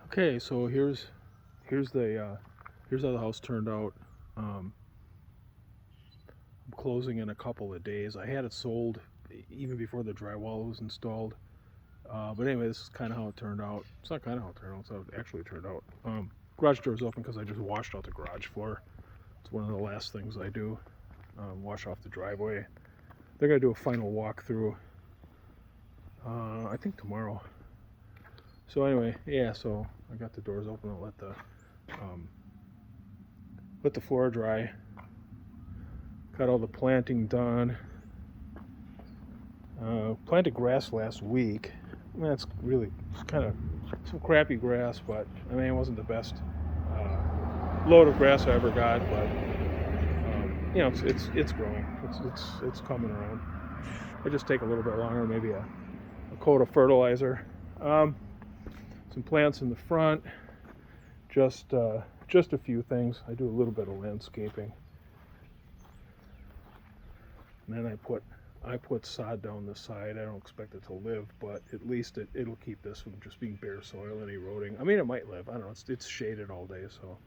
Okay, so here's the here's how the house turned out. Um, I'm closing in a couple of days. I had it sold even before the drywall was installed. But anyway, this is kind of how it turned out. It's not kind of how it turned out. It's how it actually turned out. Garage door is open because I just washed out the garage floor. It's one of the last things I do. Wash off the driveway. They're gonna do a final walkthrough. I think tomorrow. So anyway, yeah. So I got the doors open and um, let the floor dry. Got all the planting done. Planted grass last week. I mean, that's really kind of some crappy grass, but I mean, it wasn't the best load of grass I ever got. But it's growing. It's coming around. It just take a little bit longer, maybe a coat of fertilizer. Some plants in the front. Just a few things. I do a little bit of landscaping. And then I put sod down the side. I don't expect it to live, but at least it'll keep this from just being bare soil and eroding. I mean, it might live. I don't know. It's shaded all day, so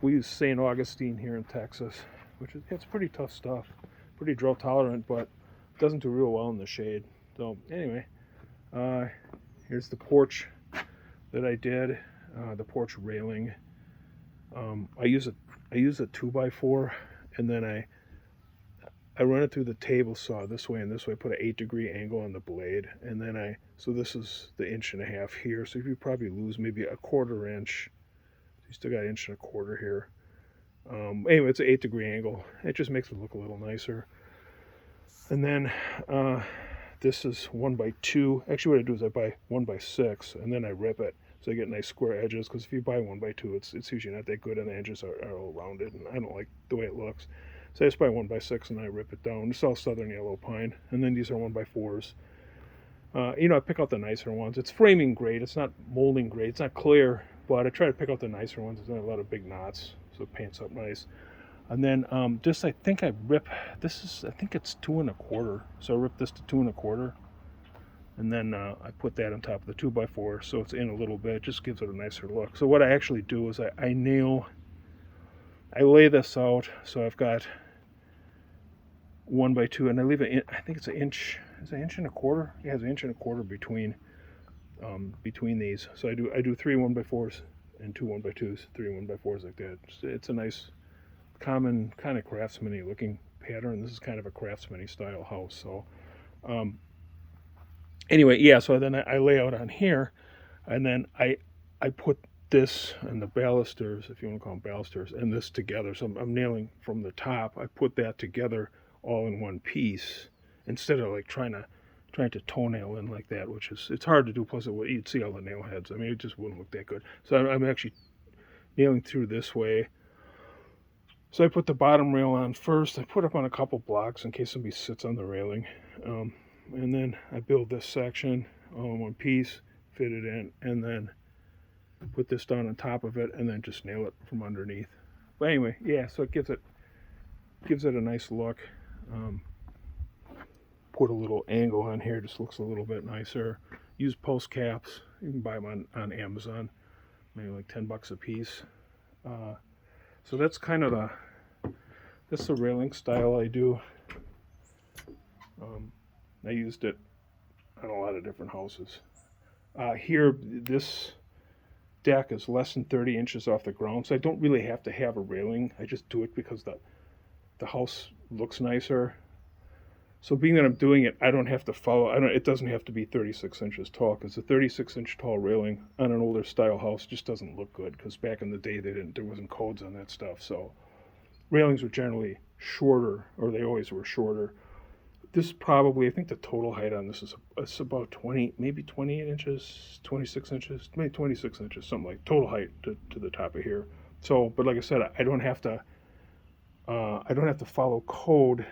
we use St. Augustine here in Texas, which is it's pretty tough stuff, pretty drought tolerant, but doesn't do real well in the shade. So anyway, here's the porch that I did, the porch railing. I use a 2x4, and then I run it through the table saw this way and this way, put an 8-degree angle on the blade, and then so this is the 1.5 inches here, so you probably lose maybe a 1/4 inch. You still got 1.25 inches here. Anyway, it's an 8-degree angle. It just makes it look a little nicer. And then this is 1x2. Actually, what I do is I buy 1x6, and then I rip it, so I get nice square edges, because if you buy 1x2, it's usually not that good, and the edges are all rounded, and I don't like the way it looks. So I just buy 1x6 and I rip it down. It's all southern yellow pine. And then these are 1x4s. I pick out the nicer ones. It's framing great. It's not molding great. It's not clear, but I try to pick out the nicer ones. There's not a lot of big knots, so it paints up nice. And then I think I think it's 2.25. So I rip this to 2.25. And then I put that on top of the 2x4, so it's in a little bit. It just gives it a nicer look. So what I actually do is I lay this out, so I've got 1x2, and I leave I think it's an inch. Is it 1.25 inches? Yeah, it's 1.25 inches between these. So I do 3 1x4s and 2 1x2s, 3 1x4s like that. It's a nice, common kind of craftsman-y looking pattern. This is kind of a craftsman-y style house. So anyway, yeah. So then I lay out on here, and then I put this and the balusters, if you want to call them balusters, and this together. So I'm nailing from the top. I put that together all in one piece instead of like trying to toenail in like that, which it's hard to do. Plus, you'd see all the nail heads. I mean, it just wouldn't look that good. So I'm actually nailing through this way. So I put the bottom rail on first. I put up on a couple blocks in case somebody sits on the railing, and then I build this section all in one piece, fit it in, and then put this down on top of it, and then just nail it from underneath. But anyway, yeah, so it gives it a nice look. Put a little angle on here, just looks a little bit nicer. Use post caps. You can buy them on Amazon, maybe like $10 a piece. So that's kind of that's the railing style I do. I used it on a lot of different houses. Here, this deck is less than 30 inches off the ground, so I don't really have to have a railing. I just do it because the house looks nicer. So being that I'm doing it, I don't have to follow. It doesn't have to be 36 inches tall, because a 36-inch tall railing on an older style house just doesn't look good. Because back in the day, there wasn't codes on that stuff. So railings were generally shorter, or they always were shorter. This probably, I think the total height on this is about 20, maybe 28 inches, 26 inches, maybe 26 inches, something like total height to the top of here. So, but like I said, I don't have to follow code.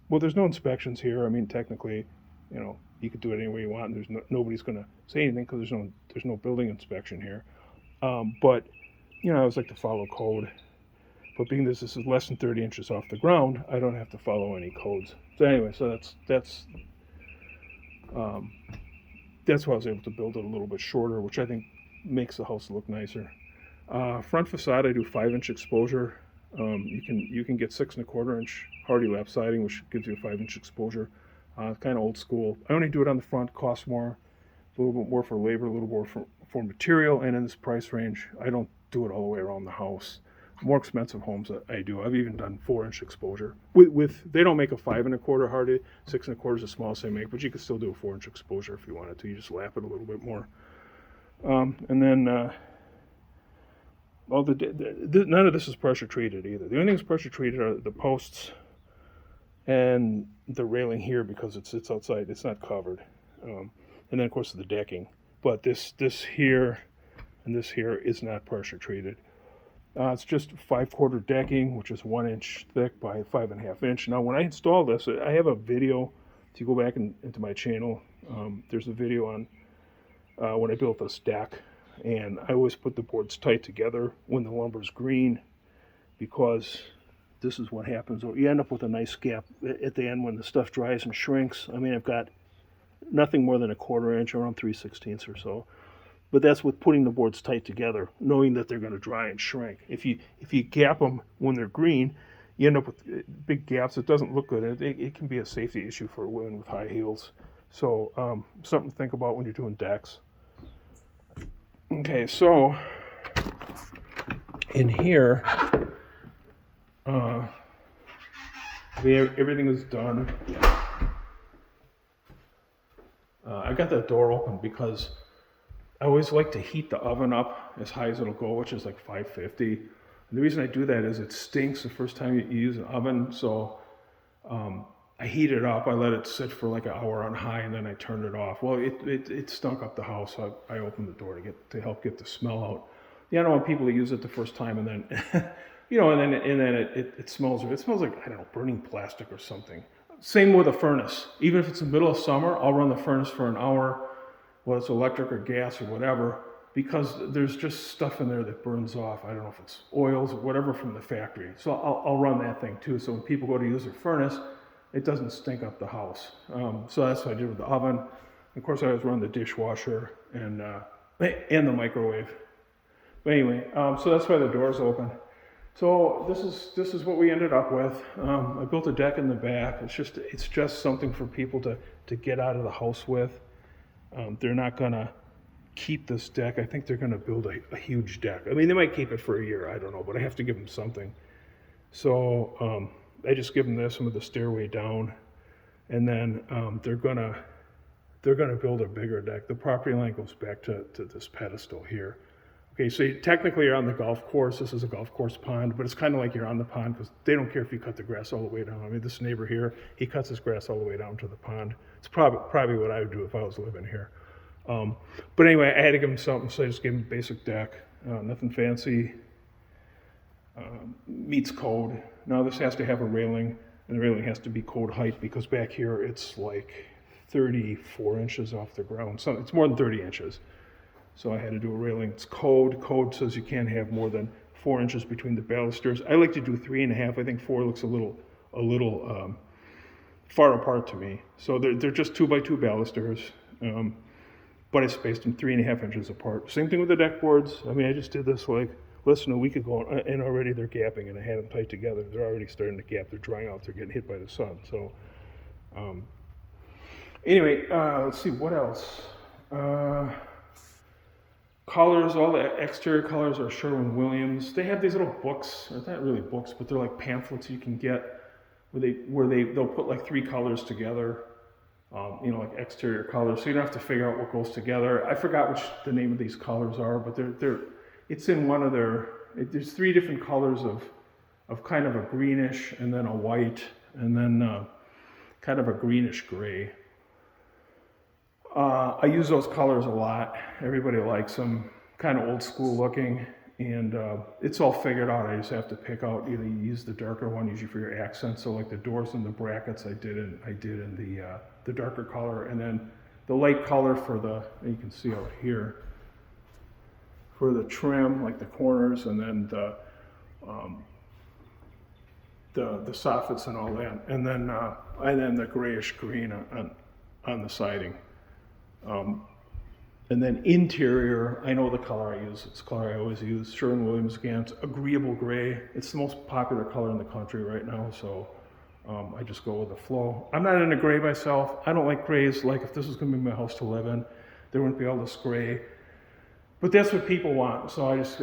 Well, there's no inspections here. I mean, technically, you could do it any way you want. And nobody's going to say anything because there's no building inspection here. But I always like to follow code. But being this is less than 30 inches off the ground, I don't have to follow any codes. So anyway, so that's that's why I was able to build it a little bit shorter, which I think makes the house look nicer. Front facade, I do 5-inch exposure. You can get 6 1/4-inch hardy lap siding, which gives you a 5-inch exposure. Kind of old school. I only do it on the front, costs more, a little bit more for labor, a little more for material, and in this price range, I don't do it all the way around the house. More expensive homes I do. I've even done 4-inch exposure. With they don't make a 5 1/4 hardy, 6 1/4 is the smallest they make, but you can still do a 4-inch exposure if you wanted to. You just lap it a little bit more, and then. None of this is pressure treated either. The only thing that's pressure treated are the posts and the railing here because it sits outside. It's not covered, and then of course the decking. But this here and this here is not pressure treated. It's just 5/4 decking, which is 1 inch thick by 5.5 inch. Now, when I install this, I have a video. If you go back into my channel, there's a video on when I built this deck. And I always put the boards tight together when the lumber's green, because this is what happens. You end up with a nice gap at the end when the stuff dries and shrinks. I mean, I've got nothing more than a 1/4 inch, around 3/16 or so. But that's with putting the boards tight together, knowing that they're going to dry and shrink. If you gap them when they're green, you end up with big gaps. It doesn't look good. It can be a safety issue for women with high heels. So something to think about when you're doing decks. Okay, so in here, everything is done. I got that door open because I always like to heat the oven up as high as it'll go, which is like 550. And the reason I do that is it stinks the first time you use an oven, so I heat it up, I let it sit for like an hour on high, and then I turn it off. Well, it stunk up the house, so I opened the door to help get the smell out. I don't want people to use it the first time and then, and then it smells. It smells like, I don't know, burning plastic or something. Same with a furnace. Even if it's the middle of summer, I'll run the furnace for an hour, whether it's electric or gas or whatever, because there's just stuff in there that burns off. I don't know if it's oils or whatever from the factory. So I'll run that thing too. So when people go to use their furnace, it doesn't stink up the house. So that's what I did with the oven. Of course, I always run the dishwasher and the microwave. But anyway, so that's why the door's open. So this is what we ended up with. I built a deck in the back. It's just something for people to get out of the house with. They're not gonna keep this deck. I think they're gonna build a huge deck. I mean, they might keep it for a year. I don't know, but I have to give them something. So I just give them this with the stairway down, and then they're gonna build a bigger deck. The property line goes back to this pedestal here. Okay, so technically you're on the golf course. This is a golf course pond, but it's kind of like you're on the pond because they don't care if you cut the grass all the way down. I mean, this neighbor here, he cuts his grass all the way down to the pond. It's probably what I would do if I was living here. But anyway, I had to give him something, so I just gave him a basic deck. Nothing fancy. Meets code. Now this has to have a railing, and the railing has to be code height because back here it's like 34 inches off the ground. So it's more than 30 inches. So I had to do a railing. It's code. Code says you can't have more than 4 inches between the balusters. I like to do 3.5. I think 4 looks a little far apart to me. So they're just 2x2 balusters, but I spaced them 3.5 inches apart. Same thing with the deck boards. I mean, I just did this like less than a week ago, and already they're gapping, and I had them tight together. They're already starting to gap. They're drying out. They're getting hit by the sun. So anyway, let's see what else. Colors, all the exterior colors are Sherwin-Williams. They have these little books, or not really books, but they're like pamphlets you can get where they'll put like 3 colors together, like exterior colors. So you don't have to figure out what goes together. I forgot which the name of these colors are, but it's in one of there's 3 different colors of kind of a greenish, and then a white, and then kind of a greenish gray. I use those colors a lot. Everybody likes them. Kind of old school looking, and it's all figured out. I just have to pick out. You use the darker one usually for your accents. So like the doors and the brackets, I did in the darker color, and then the light color for you can see out here for the trim, like the corners, and then the soffits and all that, and then the grayish green on the siding. And then interior, I know the color I use. It's the color I always use. Sherwin-Williams again. It's agreeable gray. It's the most popular color in the country right now, so I just go with the flow. I'm not into gray myself. I don't like grays. Like if this was going to be my house to live in, there wouldn't be all this gray. But that's what people want. So I just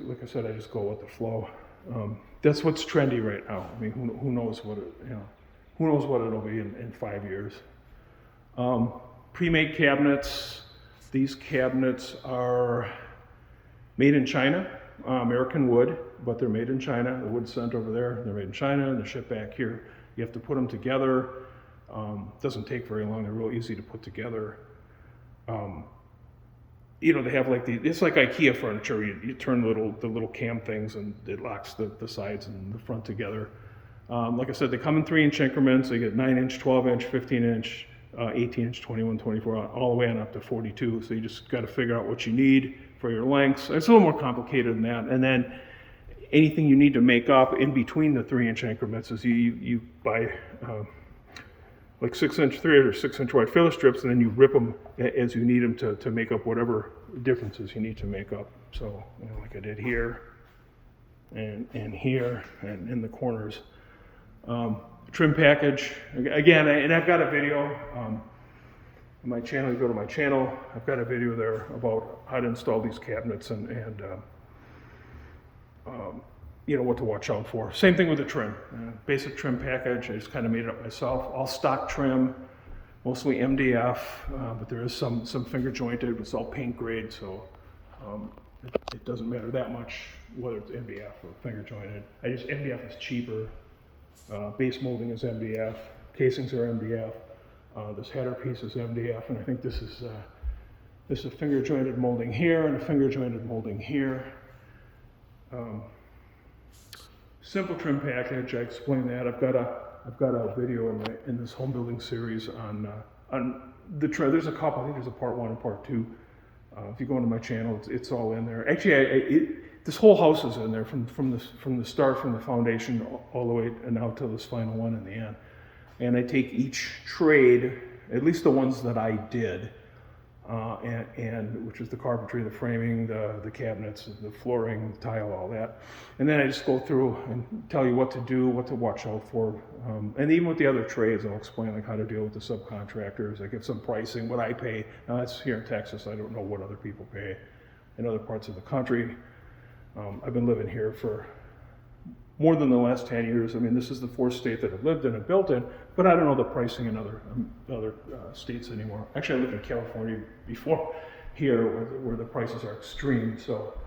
like I said, I just go with the flow. That's what's trendy right now. I mean, who knows what who knows what it'll be in 5 years. Pre-made cabinets. These cabinets are made in China, American wood, but they're made in China. The wood's sent over there. They're made in China and they're shipped back here. You have to put them together. It doesn't take very long. They're real easy to put together. You know, they have like it's like IKEA furniture. You turn the little cam things and it locks the sides and the front together. Like I said, they come in 3-inch increments. They get 9-inch, 12-inch, 15-inch, 18-inch, 21, 24, all the way on up to 42. So you just got to figure out what you need for your lengths. It's a little more complicated than that. And then anything you need to make up in between the 3-inch increments is you buy like 6-inch thread or 6-inch wide filler strips, and then you rip them as you need them to make up whatever differences you need to make up. So you know, like I did here and here and in the corners. Trim package, again, and I've got a video on my channel. You go to my channel, I've got a video there about how to install these cabinets and you know, what to watch out for. Same thing with the trim. Basic trim package, I just kind of made it up myself. All stock trim, mostly MDF, but there is some finger jointed. It's all paint grade, so it doesn't matter that much whether it's MDF or finger jointed. MDF is cheaper. Base molding is MDF, casings are MDF, this header piece is MDF, and I think this is a finger jointed molding here and a finger jointed molding here. Simple trim package, I explained that. I've got a video in this home building series on the trim. There's a couple. I think there's a part 1 and part 2. If you go into my channel, it's all in there. Actually, this whole house is in there from the start, from the foundation all the way and out to this final one in the end. And I take each trade, at least the ones that I did, and which is the carpentry, the framing, the cabinets, the flooring, the tile, all that. And then I just go through and tell you what to do, what to watch out for. And even with the other trades, I'll explain like how to deal with the subcontractors. I give some pricing, what I pay. Now that's here in Texas. I don't know what other people pay in other parts of the country. I've been living here for more than the last 10 years. I mean, this is the 4th state that I've lived in and built in, but I don't know the pricing in other states anymore. Actually, I lived in California before here, where the prices are extreme. So,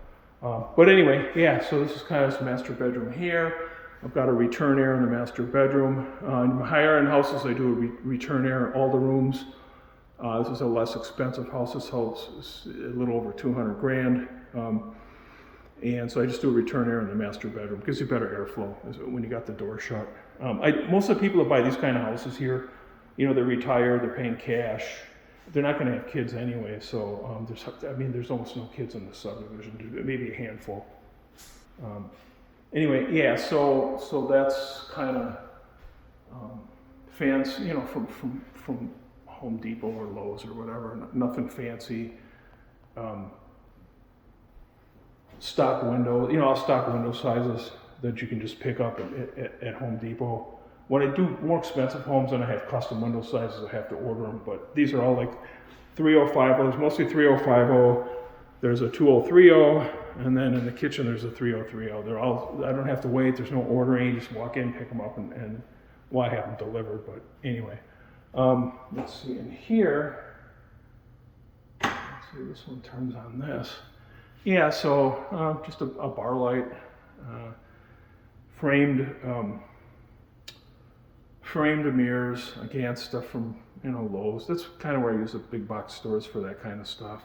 but anyway, yeah. So this is kind of this master bedroom here. I've got a return air in the master bedroom. In higher end houses, I do a return air in all the rooms. This is a less expensive house. This house is a little over 200 grand. And so I just do a return air in the master bedroom. Gives you better airflow when you got the door shut. Most of the people that buy these kind of houses here, you know, they're retired, they're paying cash. They're not going to have kids anyway, so there's almost no kids in the subdivision, maybe a handful. Anyway, yeah, so that's kind of fans, you know, from Home Depot or Lowe's or whatever. Nothing fancy. Stock window, you know, all stock window sizes that you can just pick up at Home Depot. When I do more expensive homes and I have custom window sizes, I have to order them, but these are all like 3050s, mostly 3050. There's a 2030, and then in the kitchen there's a 3030. They're all, I don't have to wait, there's no ordering, you just walk in, pick them up, and well, I have them delivered, but anyway. Let's see, in here, let's see, this one turns on this. Yeah, so just a bar light, framed mirrors, again, stuff from, you know, Lowe's. That's kind of where I use the big box stores for that kind of stuff.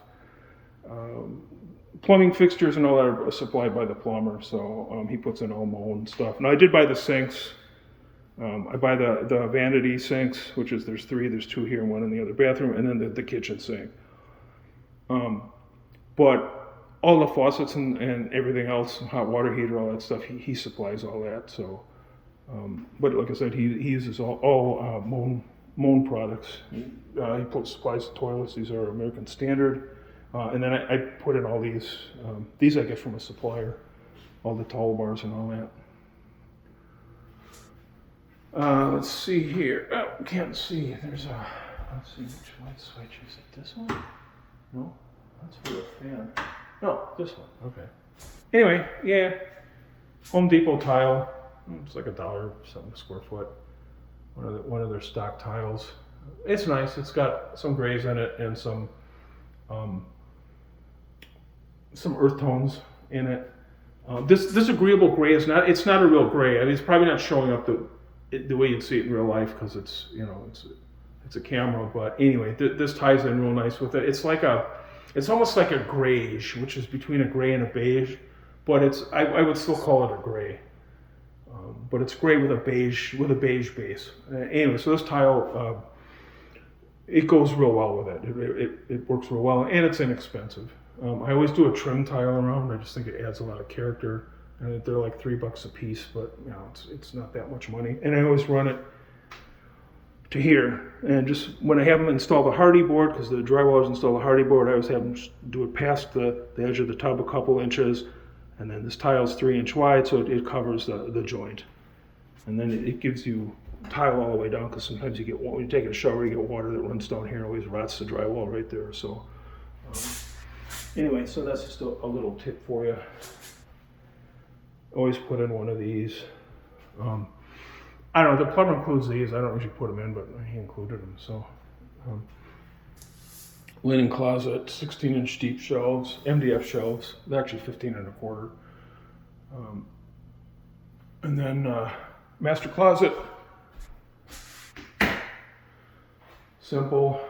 Plumbing fixtures and all that are supplied by the plumber, so he puts in all mold stuff. Now I did buy the sinks. I buy the vanity sinks, which is there's 3, there's 2 here and 1 in the other bathroom, and then the kitchen sink. But all the faucets and everything else, hot water heater, all that stuff, he supplies all that. So, but like I said, he uses all Moen products. He supplies the toilets. These are American Standard. And then I put in all these. These I get from a supplier, all the towel bars and all that. Let's see here. Oh, can't see. There's a. Let's see which light switch is it. This one? No, that's for the fan. No, this one. Okay. Anyway, yeah. Home Depot tile. It's like $1 something a square foot. One of their stock tiles. It's nice. It's got some grays in it and some earth tones in it. This agreeable gray is not. It's not a real gray. I mean, it's probably not showing up the way you'd see it in real life because it's it's a camera. But anyway, this ties in real nice with it. It's almost like a grayish, which is between a gray and a beige, but I would still call it a gray. But it's gray with a beige base. Anyway, so this tile, it goes real well with it. It works real well, and it's inexpensive. I always do a trim tile around. I just think it adds a lot of character. And they're like $3 a piece, but it's not that much money. And I always run it to here. And just when I have them install the hardy board, because the drywallers install the hardy board, I always have them do it past the edge of the tub a couple inches. And then this tile's 3-inch wide, so it covers the joint. And then it gives you tile all the way down, because sometimes when you take a shower, you get water that runs down here and always rots the drywall right there. So anyway, so that's just a little tip for you. Always put in one of these. I don't know, the plumber includes these. I don't usually put them in, but he included them. So linen closet, 16-inch deep shelves, MDF shelves. They're actually 15 1/4. And then master closet. Simple,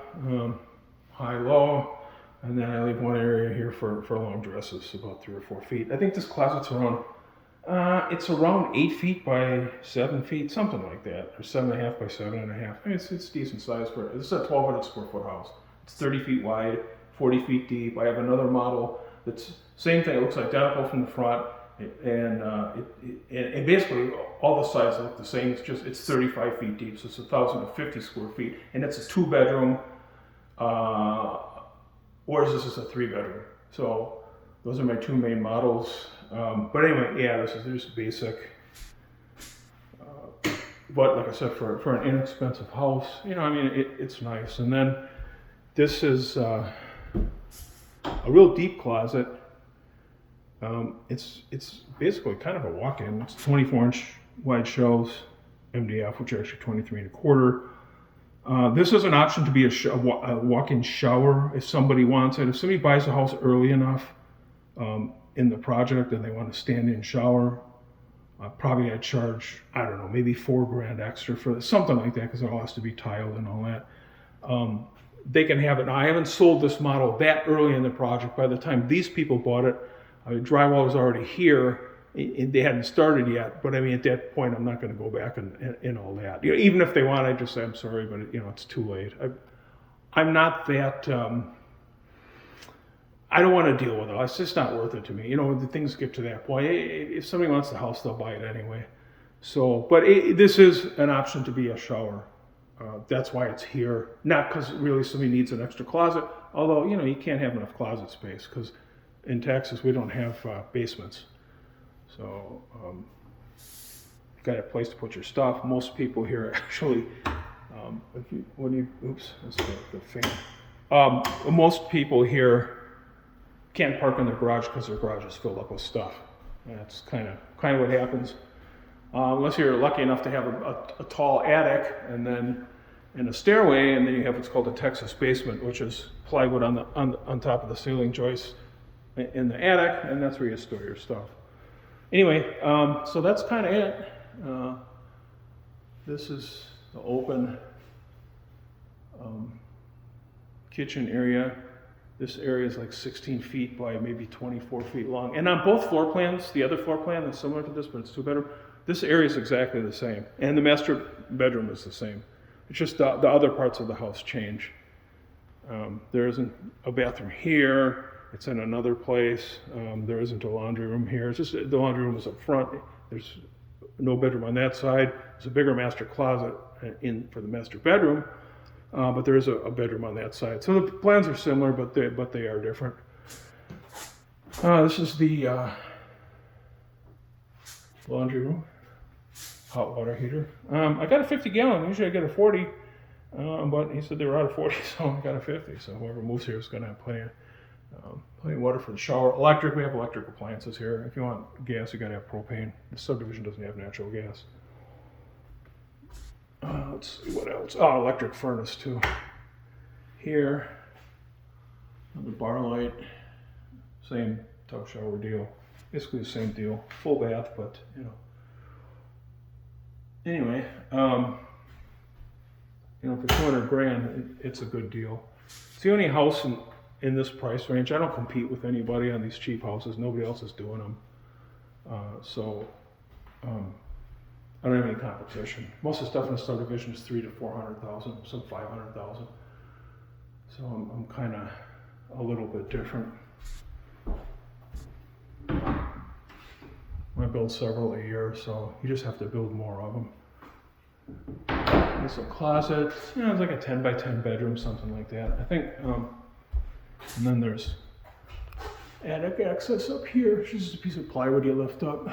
high, low. And then I leave one area here for long dresses, about 3 or 4 feet. I think this closet's around, it's around 8 feet by 7 feet, something like that, or 7.5 by 7.5. I mean, it's decent size for it. This is a 1,200 square foot house. It's 30 feet wide, 40 feet deep. I have another model that's same thing. It looks identical from the front, and basically all the sides look the same. It's 35 feet deep, so it's 1,050 square feet, and it's a 2-bedroom. Whereas this is a 3-bedroom. So those are my 2 main models. But anyway, yeah, this is just basic. But like I said, for an inexpensive house, I mean, it's nice. And then this is a real deep closet. It's basically kind of a walk-in. It's 24-inch wide shelves, MDF, which are actually 23 1/4. This is an option to be a walk-in shower if somebody wants it. If somebody buys a house early enough in the project and they want a stand-in shower, probably I'd charge, I don't know, maybe $4,000 extra for this, something like that, because it all has to be tiled and all that. They can have it. Now, I haven't sold this model that early in the project. By the time these people bought it, drywall was already here. They hadn't started yet, but I mean, at that point, I'm not going to go back and all that. Even if they want, I just say, I'm sorry, but it's too late. I'm not that. I don't want to deal with it. It's just not worth it to me. The things get to that point. If somebody wants the house, they'll buy it anyway. So, but this is an option to be a shower. That's why it's here. Not because really somebody needs an extra closet. Although you can't have enough closet space because in Texas we don't have basements. So, you've got a place to put your stuff. Most people here actually, oops, that's the fan. Most people here can't park in their garage because their garage is filled up with stuff. And that's kind of what happens. Unless you're lucky enough to have a tall attic and then a stairway, and then you have what's called a Texas basement, which is plywood on top of the ceiling joists in the attic, and that's where you store your stuff. Anyway, so that's kind of it. This is the open kitchen area. This area is like 16 feet by maybe 24 feet long. And on both floor plans, the other floor plan is similar to this, but it's 2-bedroom. This area is exactly the same. And the master bedroom is the same. It's just the other parts of the house change. There isn't a bathroom here. It's in another place. There isn't a laundry room here. It's just the laundry room is up front. There's no bedroom on that side. There's a bigger master closet for the master bedroom. But there is a bedroom on that side. So the plans are similar, but they are different. This is the laundry room, hot water heater. I got a 50 gallon. Usually I get a 40, but he said they were out of 40, so I got a 50. So whoever moves here is going to have plenty of water for the shower. Electric, we have electric appliances here. If you want gas, you got to have propane. The subdivision doesn't have natural gas. Let's see what else. Oh, electric furnace too. Here, another bar light. Same tub shower deal. Basically the same deal. Full bath, but you know. Anyway, you know, for 200 grand, it's a good deal. It's the only house in this price range. I don't compete with anybody on these cheap houses. Nobody else is doing them. So I don't have any competition. Most of the stuff in the subdivision is 300,000 to 400,000, some 500,000. So I'm kind of a little bit different. I build several a year, so you just have to build more of them. There's a closet, you know, it's like a 10 by 10 bedroom, something like that. I think, and then there's attic access up here. It's just a piece of plywood you lift up.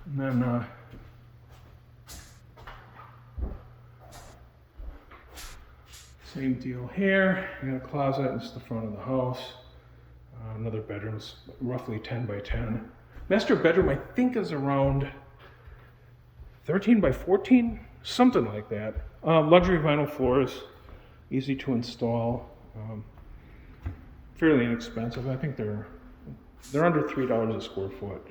And then, same deal here. You got a closet, it's the front of the house. Another bedroom's roughly 10 by 10. Master bedroom, I think, is around 13 by 14, something like that. Luxury vinyl floors, easy to install, fairly inexpensive. I think they're under $3 a square foot.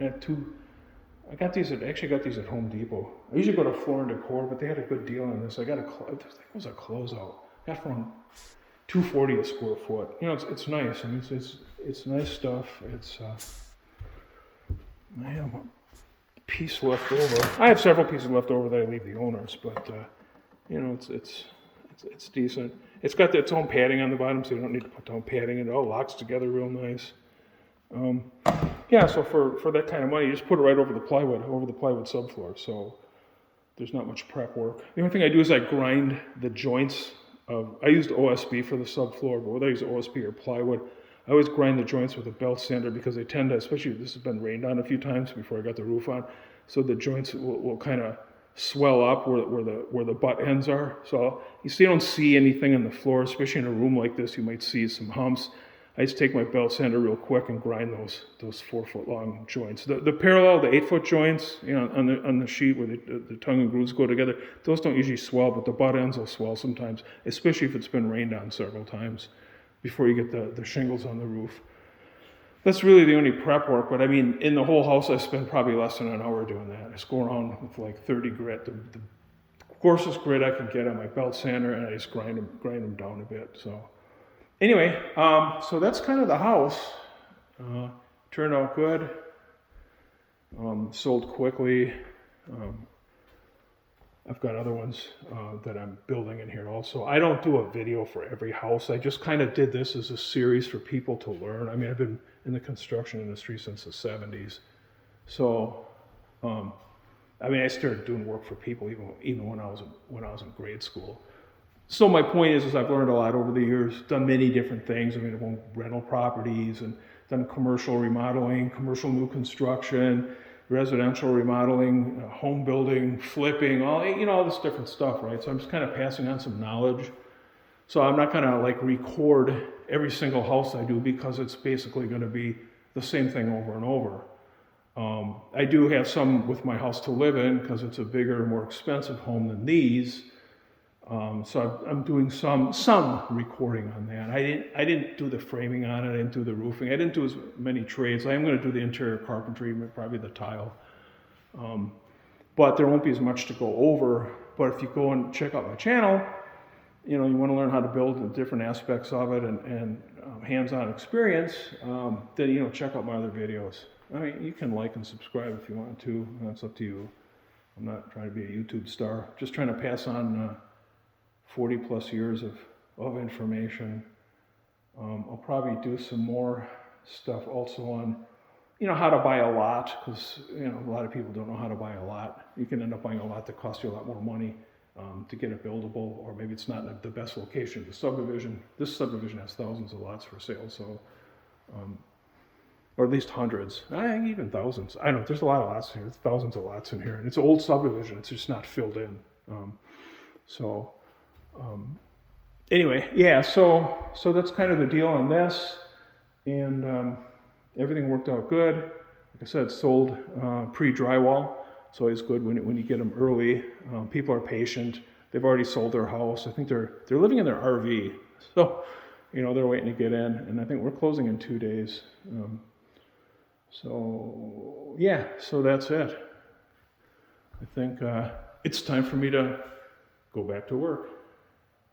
I got these at Home Depot. I usually go to Floor and Decor, but they had a good deal on this. I think it was a closeout. I got from $240 a square foot. You know, it's nice. I mean, it's nice stuff. I have a piece left over. I have several pieces left over that I leave the owners, but you know, it's decent. It's got its own padding on the bottom, so you don't need to put down padding. It all locks together real nice. Yeah, so for that kind of money, you just put it right over the plywood subfloor. So there's not much prep work. The only thing I do is I grind the joints I used OSB for the subfloor, but whether I use OSB or plywood, I always grind the joints with a belt sander because they tend to, especially this has been rained on a few times before I got the roof on, so the joints will kind of swell up where the butt ends are. So you don't see anything on the floor, especially in a room like this. You might see some humps. I just take my belt sander real quick and grind those 4 foot long joints. The parallel, the 8 foot joints, you know, on the sheet where the tongue and grooves go together, those don't usually swell, but the butt ends will swell sometimes, especially if it's been rained on several times before you get the shingles on the roof. That's really the only prep work, but I mean, in the whole house, I spend probably less than an hour doing that. I just go around with like 30 grit, the coarsest grit I can get on my belt sander, and I just grind them down a bit. So anyway, so that's kind of the house. Turned out good. Sold quickly. I've got other ones that I'm building in here also. I don't do a video for every house. I just kind of did this as a series for people to learn. I mean, I've been in the construction industry since the 70s. So, I mean, I started doing work for people even when I was in grade school. So my point is I've learned a lot over the years, done many different things. I mean, I've owned rental properties and done commercial remodeling, commercial new construction, residential remodeling, home building, flipping, all this different stuff, right? So I'm just kind of passing on some knowledge. So I'm not gonna like record every single house I do because it's basically gonna be the same thing over and over. I do have some with my house to live in because it's a bigger, more expensive home than these. So I'm doing some recording on that. I didn't do the framing on it. I didn't do the roofing. I didn't do as many trades. I am going to do the interior carpentry, probably the tile. But there won't be as much to go over. But if you go and check out my channel, you know, you want to learn how to build the different aspects of it and hands-on experience, then, you know, check out my other videos. I mean, you can like and subscribe if you want to. That's up to you. I'm not trying to be a YouTube star. Just trying to pass on 40 plus years of information. I'll probably do some more stuff also on, you know, how to buy a lot, because, you know, a lot of people don't know how to buy a lot. You can end up buying a lot that costs you a lot more money to get it buildable, or maybe it's not in the best location of the subdivision. This subdivision has thousands of lots for sale, so, or at least hundreds, even thousands. I don't know, there's a lot of lots in here, there's thousands of lots in here, and it's an old subdivision, it's just not filled in. Anyway, yeah, so that's kind of the deal on this, and everything worked out good. Like I said, sold pre-drywall. It's always good when you get them early. People are patient. They've already sold their house. I think they're living in their RV, so they're waiting to get in. And I think we're closing in 2 days. So yeah, so that's it. I think it's time for me to go back to work.